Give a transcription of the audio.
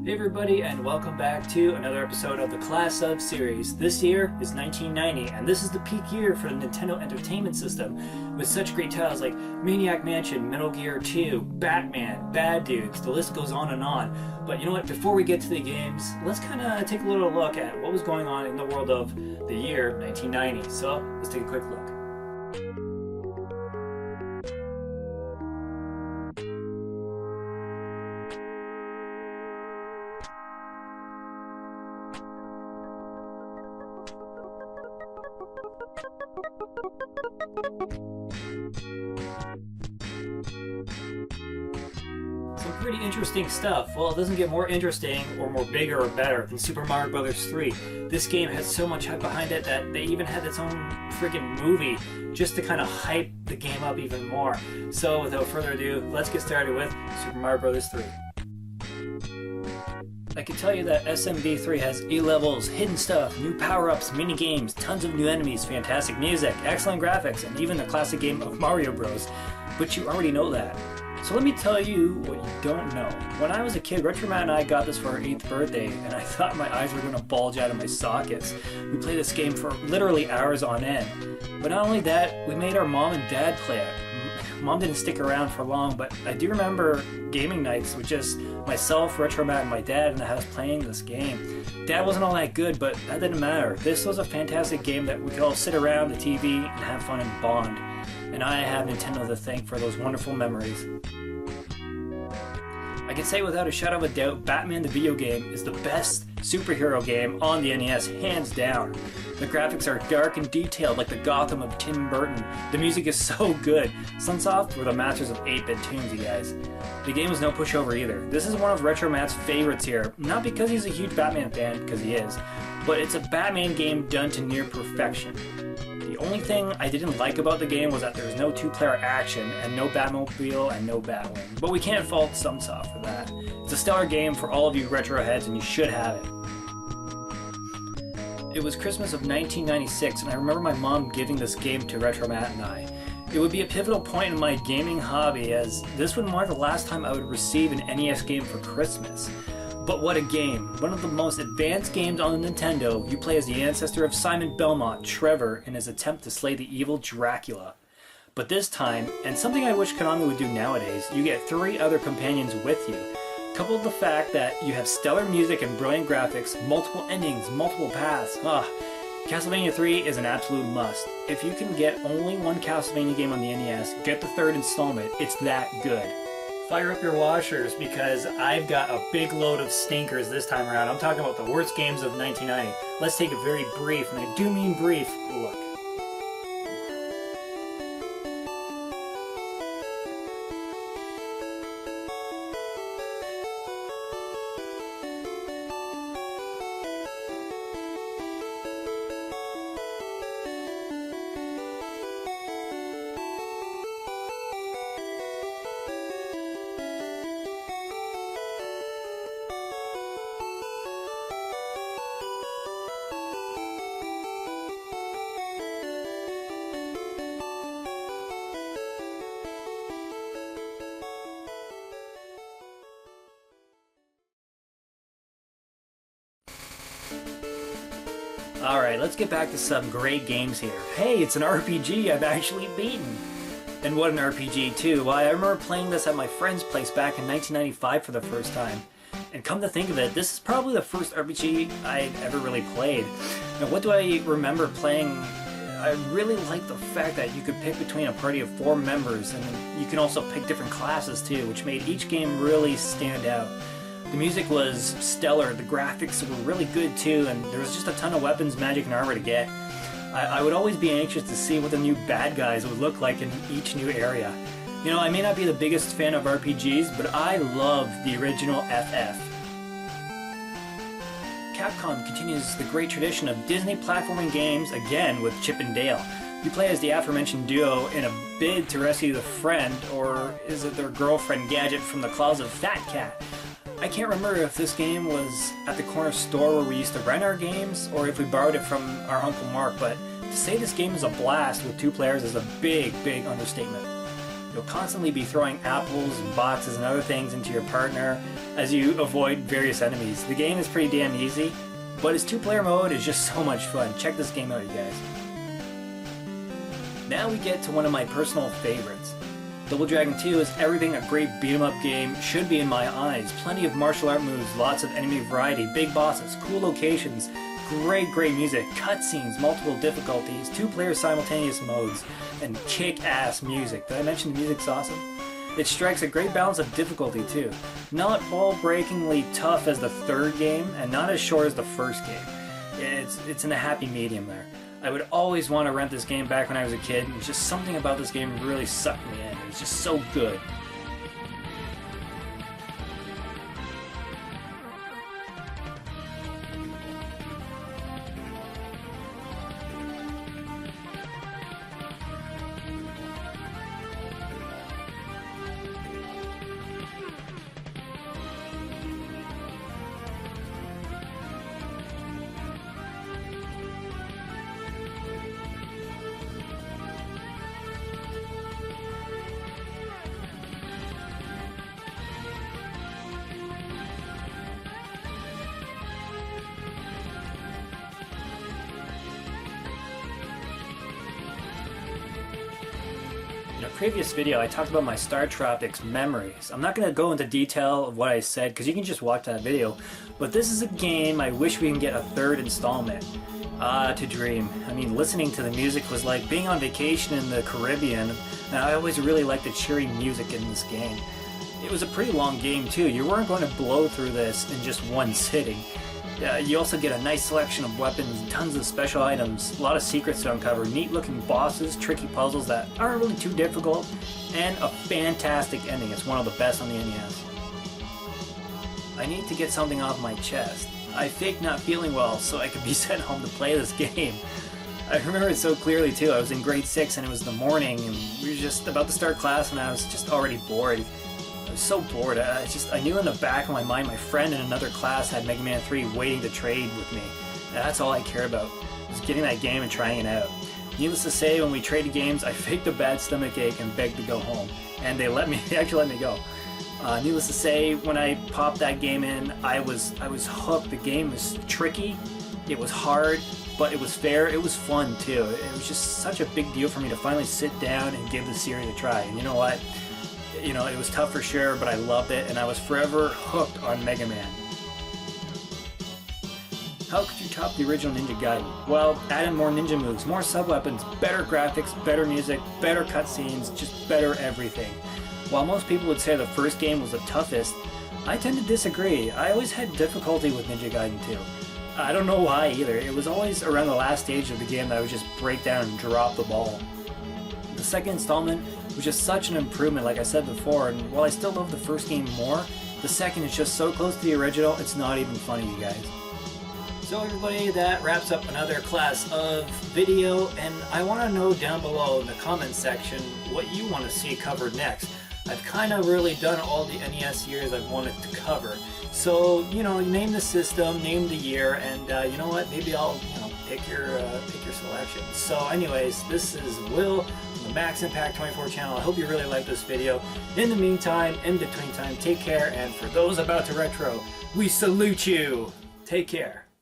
Hey everybody, and welcome back to another episode of the Class of series. This year is 1990, and this is the peak year for the Nintendo Entertainment System, with such great titles like Maniac Mansion, Metal Gear 2, Batman, Bad Dudes, the list goes on and on. But you know what, before we get to the games, let's kind of take a little look at what was going on in the world of the year 1990. So, let's take a quick look. Some pretty interesting stuff. Well, it doesn't get more interesting or more bigger or better than Super Mario Bros. 3. This game has so much hype behind it that they even had its own freaking movie just to kind of hype the game up even more. So without further ado, let's get started with Super Mario Bros. 3. I can tell you that SMB3 has 8 levels, hidden stuff, new power-ups, mini-games, tons of new enemies, fantastic music, excellent graphics, and even the classic game of Mario Bros. But you already know that. So let me tell you what you don't know. When I was a kid, Retro Matt and I got this for our 8th birthday, and I thought my eyes were going to bulge out of my sockets. We played this game for literally hours on end. But not only that, we made our mom and dad play it. Mom didn't stick around for long, but I do remember gaming nights with just myself, Retro Matt, and my dad in the house playing this game. Dad wasn't all that good, but that didn't matter. This was a fantastic game that we could all sit around the TV and have fun and bond. And I have Nintendo to thank for those wonderful memories. I can say without a shadow of a doubt, Batman the video game is the best superhero game on the NES, hands down. The graphics are dark and detailed like the Gotham of Tim Burton. The music is so good. Sunsoft were the masters of 8-bit tunes, you guys. The game was no pushover either. This is one of Retro Matt's favorites here, not because he's a huge Batman fan, because he is, but it's a Batman game done to near perfection. The only thing I didn't like about the game was that there was no 2-player action and no Batmobile and no Batwing. But we can't fault Sunsoft for that. It's a stellar game for all of you retro heads, and you should have it. It was Christmas of 1996, and I remember my mom giving this game to Retro Matt and I. It would be a pivotal point in my gaming hobby, as this would mark the last time I would receive an NES game for Christmas. But what a game. One of the most advanced games on the Nintendo. You play as the ancestor of Simon Belmont, Trevor, in his attempt to slay the evil Dracula. But this time, and something I wish Konami would do nowadays, you get 3 other companions with you. Coupled with the fact that you have stellar music and brilliant graphics, multiple endings, multiple paths. Castlevania 3 is an absolute must. If you can get only one Castlevania game on the NES, get the 3rd installment. It's that good. Fire up your washers, because I've got a big load of stinkers this time around. I'm talking about the worst games of 1990. Let's take a very brief, and I do mean brief, look. Alright, let's get back to some great games here. Hey, it's an RPG I've actually beaten! And what an RPG too. Well, I remember playing this at my friend's place back in 1995 for the first time. And come to think of it, this is probably the first RPG I'd ever really played. Now, what do I remember playing? I really liked the fact that you could pick between a party of 4 members, and you can also pick different classes too, which made each game really stand out. The music was stellar, the graphics were really good too, and there was just a ton of weapons, magic, and armor to get. I would always be anxious to see what the new bad guys would look like in each new area. You know, I may not be the biggest fan of RPGs, but I love the original FF. Capcom continues the great tradition of Disney platforming games, again with Chip and Dale. You play as the aforementioned duo in a bid to rescue the friend, or is it their girlfriend, Gadget, from the claws of Fat Cat. I can't remember if this game was at the corner store where we used to rent our games, or if we borrowed it from our Uncle Mark, but to say this game is a blast with 2 players is a big, big understatement. You'll constantly be throwing apples and boxes and other things into your partner as you avoid various enemies. The game is pretty damn easy, but its 2-player mode is just so much fun. Check this game out, you guys. Now we get to one of my personal favorites. Double Dragon 2 is everything a great beat-em-up game should be in my eyes. Plenty of martial art moves, lots of enemy variety, big bosses, cool locations, great music, cutscenes, multiple difficulties, 2-player simultaneous modes, and kick-ass music. Did I mention the music's awesome? It strikes a great balance of difficulty too. Not ball-breakingly tough as the 3rd game, and not as short as the 1st game. It's in a happy medium there. I would always want to rent this game back when I was a kid, and just something about this game really sucked me in. It's just so good. In a previous video, I talked about my Star Tropics memories. I'm not going to go into detail of what I said because you can just watch that video, but this is a game I wish we can get a 3rd installment. To dream. I mean, listening to the music was like being on vacation in the Caribbean, and I always really liked the cheery music in this game. It was a pretty long game too. You weren't going to blow through this in just one sitting. You also get a nice selection of weapons, tons of special items, a lot of secrets to uncover, neat looking bosses, tricky puzzles that aren't really too difficult, and a fantastic ending. It's one of the best on the NES. I need to get something off my chest. I faked not feeling well so I could be sent home to play this game. I remember it so clearly too. I was in grade 6 and it was the morning and we were just about to start class and I was just already bored. I was so bored. I knew in the back of my mind my friend in another class had Mega Man 3 waiting to trade with me. And that's all I cared about, was getting that game and trying it out. Needless to say, when we traded games, I faked a bad stomach ache and begged to go home. And they actually let me go. Needless to say, when I popped that game in, I was hooked. The game was tricky, it was hard, but it was fair, it was fun too. It was just such a big deal for me to finally sit down and give the series a try. And you know what? It was tough for sure, but I loved it, and I was forever hooked on Mega Man. How could you top the original Ninja Gaiden? Well, add in more ninja moves, more sub-weapons, better graphics, better music, better cutscenes, just better everything. While most people would say the first game was the toughest, I tend to disagree. I always had difficulty with Ninja Gaiden 2. I don't know why either. It was always around the last stage of the game that I would just break down and drop the ball. The second installment was just such an improvement, like I said before, and while I still love the first game more, the second is just so close to the original, it's not even funny, you guys. So everybody, that wraps up another class of video, and I want to know down below in the comments section what you want to see covered next. I've kind of really done all the NES years I've wanted to cover. So, name the system, name the year, and you know what, maybe I'll, pick your selection. So anyways, this is Will from the Max Impact 24 channel. I hope you really liked this video. In the meantime, in between time, take care, and for those about to retro, we salute you! Take care.